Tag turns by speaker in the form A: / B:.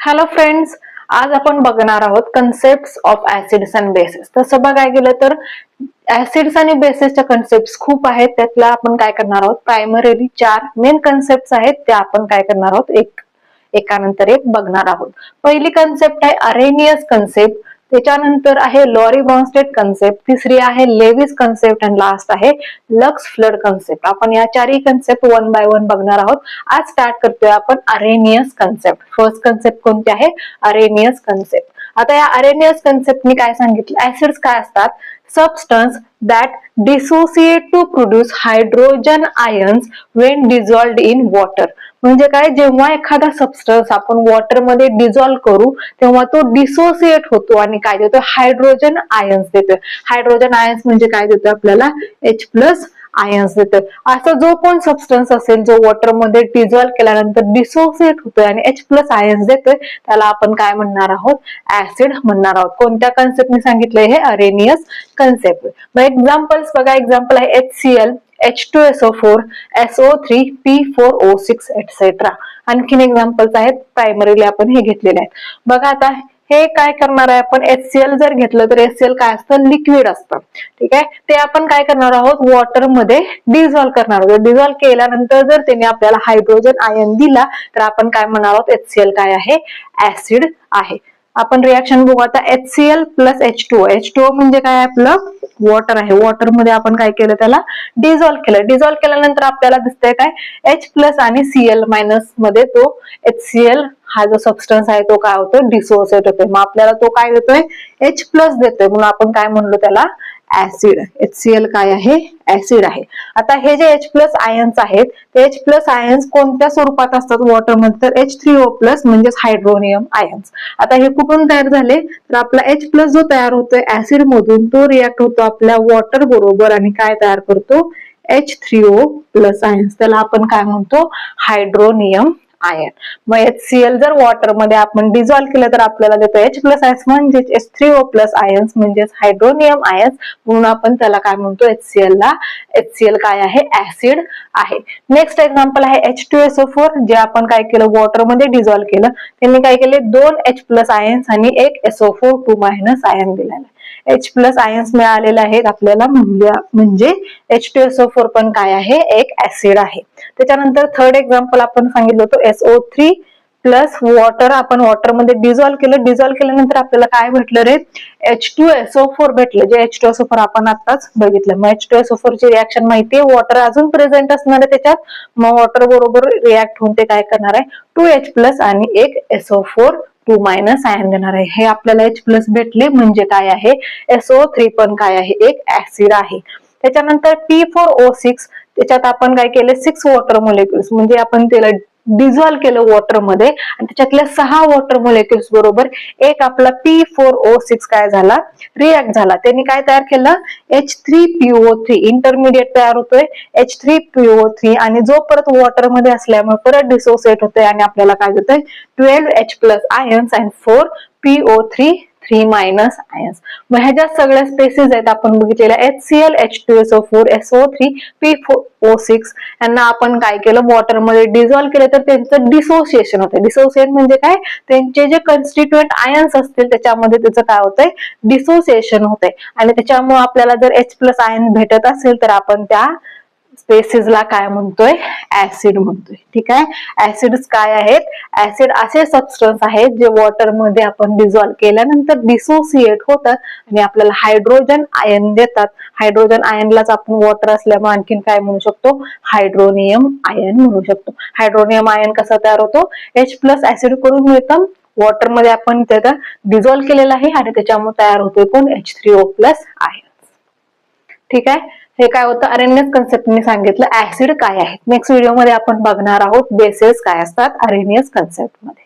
A: Hello friends, आज आपण बघणार आहोत concept of acids and basis. तसं बघायला गेलं तर ऍसिड्स आणि बेसिसच्या कन्सेप्ट खूप आहेत. त्यातला आपण काय करणार आहोत, प्रायमरीली 4 मेन कन्सेप्ट आहेत त्या आपण काय करणार आहोत, एकानंतर एक बघणार आहोत. पहिली कन्सेप्ट आहे अरेनियस कन्सेप्ट, त्याच्यानंतर आहे लॉरी बॉन्स्टेड कन्सेप्ट, तिसरी आहे लेविस कन्सेप्ट आणि लास्ट आहे लक्स फ्लड कन्सेप्ट. आपण या चारही कन्सेप्ट वन बाय वन बघणार आहोत. आज स्टार्ट करतोय आपण अरेनियस कन्सेप्ट. फर्स्ट कन्सेप्ट कोणती आहे, अरेनियस कन्सेप्ट. आता या अरेनियस कन्सेप्टनी काय सांगितलं, ऍसिड्स काय असतात, substance that dissociate to produce hydrogen ions when dissolved in water. म्हणजे काय, जेव्हा एखादा सबस्टन्स आपण वॉटर मध्ये डिझॉल्व्ह करू तेव्हा तो डिसोसिएट होतो आणि काय देतो, हायड्रोजन आयन्स देतो. हायड्रोजन आयन्स म्हणजे काय देतो आपल्याला, H+ आयन्स देतो. असा जो कोण सबस्टन्स असेल जो वॉटर मध्ये डिझॉल्व्ह केल्यानंतर डिसोसिएट होतोय आणि H+ आयन्स देतोय त्याला आपण काय म्हणणार आहोत, ऍसिड म्हणणार आहोत. कोणत्या कन्सेप्टने सांगितलंय हे, अरेनियस कन्सेप्ट. मग एक्झाम्पल्स बघा, एक्झाम्पल आहे HCl, H2SO4, SO3, P4O6 etcetera. आणखीन एक्झाम्पल्स आहेत, प्रायमरीली आपण हे घेतलेले आहेत. बघा आता हे काय करणार आहे आपण, HCl जर घेतलं तर HCl काय असतं, लिक्विड असतं. ठीक आहे, ते आपण काय करणार आहोत, वॉटर मध्ये डिझॉल्व्ह करणार आहोत. डिझॉल्व्ह केल्यानंतर जर त्याने आपल्याला हायड्रोजन आयन दिला तर आपण काय म्हणणार आहोत, HCl काय आहे, ऍसिड आहे. आपण रिएक्शन बघू आता, HCl प्लस H2O. H2O म्हणजे काय, आपलं वॉटर आहे. वॉटर मध्ये आपण काय केलं, त्याला डिझॉल्व्ह केलं. डिझॉल्व्ह केल्यानंतर आपल्याला दिसतंय काय, H+ आणि Cl- मध्ये तो HCl हा जो सबस्टन्स आहे तो काय होतो, डिसोसिएट होतोय. मग आपल्याला तो काय देतोय, H+ देतोय. म्हणून आपण काय म्हणलो त्याला, ऍसिड. HCl काय आहे, ऍसिड आहे. आता हे जे H+ आयन्स आहेत ते H+ आयन्स कोणत्या स्वरूपात असतात वॉटर मध्ये, तर H3O+ म्हणजेच हायड्रोनियम आयन्स. आता हे कुठून तयार झाले, तर आपला H+ जो तयार होतोय ऍसिड मधून तो रिॲक्ट होतो आपल्या वॉटर बरोबर आणि काय तयार करतो, H3O+ आयन्स. त्याला आपण काय म्हणतो, हायड्रोनियम आयन. मग HCl जर वॉटर मध्ये आपण डिझॉल्व्ह केलं तर आपल्याला देतो H+ आयन्स म्हणजे H3O+ आयन्स म्हणजेच हायड्रोनियम आयन्स. म्हणून आपण त्याला काय म्हणतो, HCl काय आहे, ऍसिड आहे. नेक्स्ट एक्झाम्पल आहे H2SO4, जे आपण काय केलं, वॉटर मध्ये डिझॉल्व्ह केलं. त्यांनी काय केले, 2 H+ आयन्स आणि एक SO4 आयन दिलेला आहे. H+ आयन्स मिळालेले आहेत आपल्याला, म्हणजे H2SO4 पण काय आहे, एक ऍसिड आहे. त्याच्यानंतर थर्ड एक्झाम्पल आपण सांगितलं होतं SO3 प्लस वॉटर. आपण वॉटर मध्ये डिझॉल्व्ह केलं. डिझॉल्व्ह केल्यानंतर आपल्याला काय भेटलं रे, H2SO4 भेटलं. जे H2SO4 आपण आताच बघितलं. मग H2SO4 ची रिएक्शन माहितीये, वॉटर अजून प्रेझेंट असणार आहे त्याच्यात. मग वॉटर बरोबर रिॲक्ट होऊन ते काय करणार आहे, 2H+ आणि एक SO4 आयन देणार आहे. हे आपल्याला H+ भेटले म्हणजे काय आहे, SO3 पण काय आहे, एक ऍसिड आहे. त्याच्यानंतर P4O6, त्याच्यात आपण काय केले, 6 वॉटर मोलेक्युल्स म्हणजे आपण त्याला डिझॉल्व्ह केलं वॉटर मध्ये आणि त्याच्यातल्या 6 वॉटर मोलेक्युल्स बरोबर एक आपला P4O6 काय झाला, रिॲक्ट झाला. त्यांनी काय तयार केलं, H3PO3 इंटरमिडिएट तयार होतोय, H3PO3 आणि जो परत वॉटर मध्ये असल्यामुळे परत डिसोसिएट होतोय आणि आपल्याला काय देतोय, 12H+ ions and 4PO3 ions. मग ह्या ज्या सगळ्या स्पेसिस आहेत आपण बघितलेल्या, HCl, H2SO4, SO3, P4O6 यांना आपण काय केलं, वॉटर मध्ये डिझॉल्व्ह केलं तर त्यांचं डिसोसिएशन होतं. डिसोसिएट म्हणजे काय, त्यांचे जे कन्स्टिट्युएंट आयन्स असतील त्याच्यामध्ये त्याचं काय होतंय, डिसोसिएशन होतंय. आणि त्याच्यामुळे आपल्याला जर H+ आयन भेटत असेल तर आपण त्या स्पेसिसला काय म्हणतोय, ऍसिड म्हणतोय. ठीक आहे, ऍसिड्स काय आहेत, ऍसिड असे सबस्टन्स आहेत जे वॉटर मध्ये आपण डिझॉल्व्ह केल्यानंतर डिसोसिएट होतात आणि आपल्याला हायड्रोजन आयन देतात. हायड्रोजन आयनलाच आपण वॉटर असल्यामुळे आणखीन काय म्हणू शकतो, हायड्रोनियम आयन म्हणू शकतो. हायड्रोनियम आयन कसा तयार होतो, H+ ऍसिड करून मिळतं. वॉटर मध्ये आपण त्याला डिझॉल्व्ह केलेला आहे आणि त्याच्यामुळे तयार होतोय कोण, H3O+ आयन. ठीक आहे, हे काय होतं, अरेनियस कन्सेप्टने सांगितलं ऍसिड काय आहे. नेक्स्ट व्हिडिओ मध्ये आपण बघणार आहोत बेसेस काय असतात अरेनियस कन्सेप्ट मध्ये.